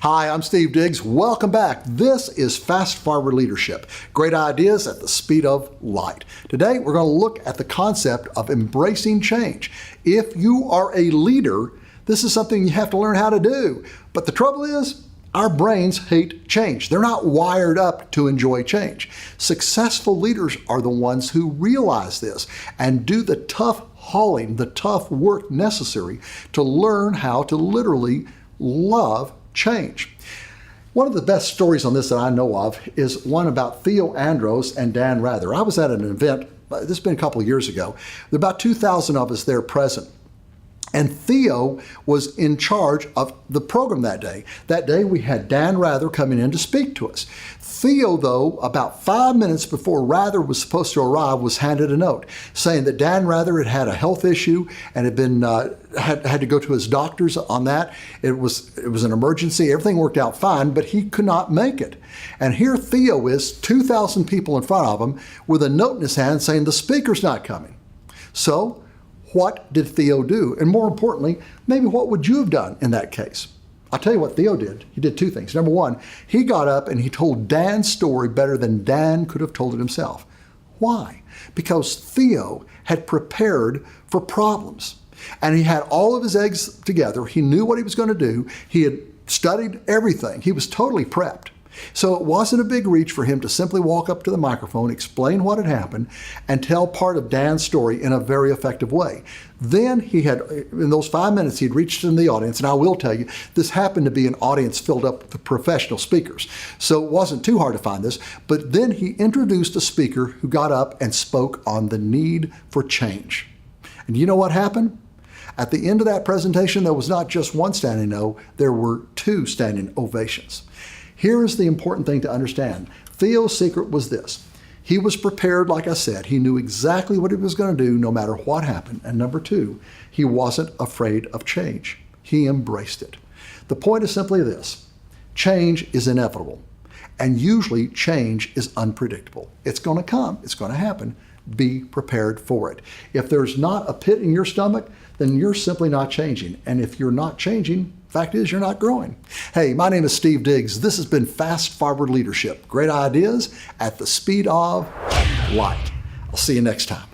Hi, I'm Steve Diggs. Welcome back. This is Fast Forward Leadership. Great ideas at the speed of light. Today, we're going to look at the concept of embracing change. If you are a leader, this is something you have to learn how to do. But the trouble is, our brains hate change. They're not wired up to enjoy change. Successful leaders are the ones who realize this and do the tough hauling, the tough work necessary to learn how to literally love change. One of the best stories on this that I know of is one about Theo and Dan Rather. I was at an event, this has been a couple of years ago. There were about 2,000 of us there present. And Theo was in charge of the program that day. That day we had Dan Rather coming in to speak to us. Theo, though, about 5 minutes before Rather was supposed to arrive, was handed a note saying that Dan Rather had had a health issue and had been had to go to his doctors on that. It was an emergency. Everything worked out fine, but he could not make it. And here Theo is, 2,000 people in front of him, with a note in his hand saying the speaker's not coming. So what did Theo do? And more importantly, maybe what would you have done in that case? I'll tell you what Theo did. He did two things. Number one, he got up and he told Dan's story better than Dan could have told it himself. Why? Because Theo had prepared for problems. And he had all of his eggs together. He knew what he was going to do. He had studied everything. He was totally prepped. So it wasn't a big reach for him to simply walk up to the microphone, explain what had happened, and tell part of Dan's story in a very effective way. Then he had, in those 5 minutes, he'd reached in the audience, and I will tell you, this happened to be an audience filled up with professional speakers. So it wasn't too hard to find this, but then he introduced a speaker who got up and spoke on the need for change. And you know what happened? At the end of that presentation, there was not just one standing O, there were two standing ovations. Here is the important thing to understand. Theo's secret was this. He was prepared, like I said. He knew exactly what he was going to do no matter what happened. And number two, he wasn't afraid of change. He embraced it. The point is simply this. Change is inevitable. And usually change is unpredictable. It's going to come. It's going to happen. Be prepared for it. If there's not a pit in your stomach, then you're simply not changing. And if you're not changing, fact is, you're not growing. Hey, my name is Steve Diggs. This has been Fast Forward Leadership. Great ideas at the speed of light. I'll see you next time.